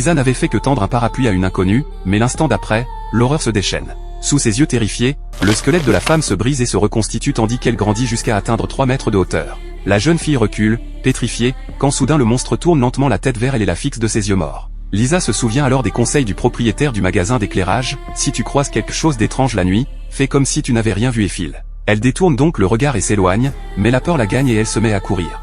Lisa n'avait fait que tendre un parapluie à une inconnue, mais l'instant d'après, l'horreur se déchaîne. Sous ses yeux terrifiés, le squelette de la femme se brise et se reconstitue tandis qu'elle grandit jusqu'à atteindre 3 mètres de hauteur. La jeune fille recule, pétrifiée, quand soudain le monstre tourne lentement la tête vers elle et la fixe de ses yeux morts. Lisa se souvient alors des conseils du propriétaire du magasin d'éclairage, si tu croises quelque chose d'étrange la nuit, fais comme si tu n'avais rien vu et file. Elle détourne donc le regard et s'éloigne, mais la peur la gagne et elle se met à courir.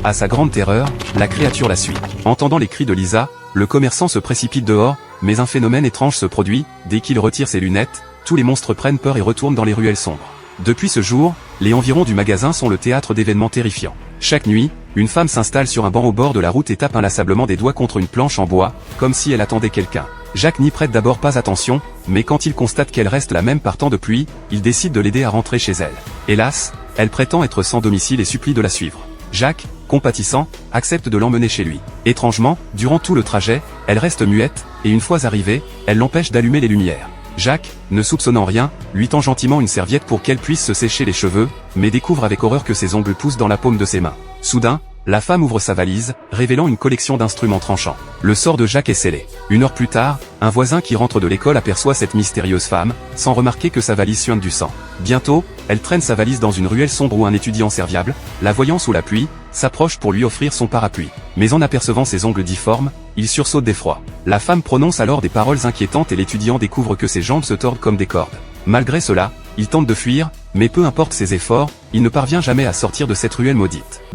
À sa grande terreur, la créature la suit. Entendant les cris de Lisa, le commerçant se précipite dehors, mais un phénomène étrange se produit, dès qu'il retire ses lunettes, tous les monstres prennent peur et retournent dans les ruelles sombres. Depuis ce jour, les environs du magasin sont le théâtre d'événements terrifiants. Chaque nuit, une femme s'installe sur un banc au bord de la route et tape inlassablement des doigts contre une planche en bois, comme si elle attendait quelqu'un. Jacques n'y prête d'abord pas attention, mais quand il constate qu'elle reste la même par temps de pluie, il décide de l'aider à rentrer chez elle. Hélas, elle prétend être sans domicile et supplie de la suivre. Jacques, compatissant, accepte de l'emmener chez lui. Étrangement, durant tout le trajet, elle reste muette, et une fois arrivée, elle l'empêche d'allumer les lumières. Jacques, ne soupçonnant rien, lui tend gentiment une serviette pour qu'elle puisse se sécher les cheveux, mais découvre avec horreur que ses ongles poussent dans la paume de ses mains. Soudain, la femme ouvre sa valise, révélant une collection d'instruments tranchants. Le sort de Jacques est scellé. Une heure plus tard, un voisin qui rentre de l'école aperçoit cette mystérieuse femme, sans remarquer que sa valise suinte du sang. Bientôt, elle traîne sa valise dans une ruelle sombre où un étudiant serviable, la voyant sous la pluie, s'approche pour lui offrir son parapluie. Mais en apercevant ses ongles difformes, il sursaute d'effroi. La femme prononce alors des paroles inquiétantes et l'étudiant découvre que ses jambes se tordent comme des cordes. Malgré cela, il tente de fuir, mais peu importe ses efforts, il ne parvient jamais à sortir de cette ruelle maudite.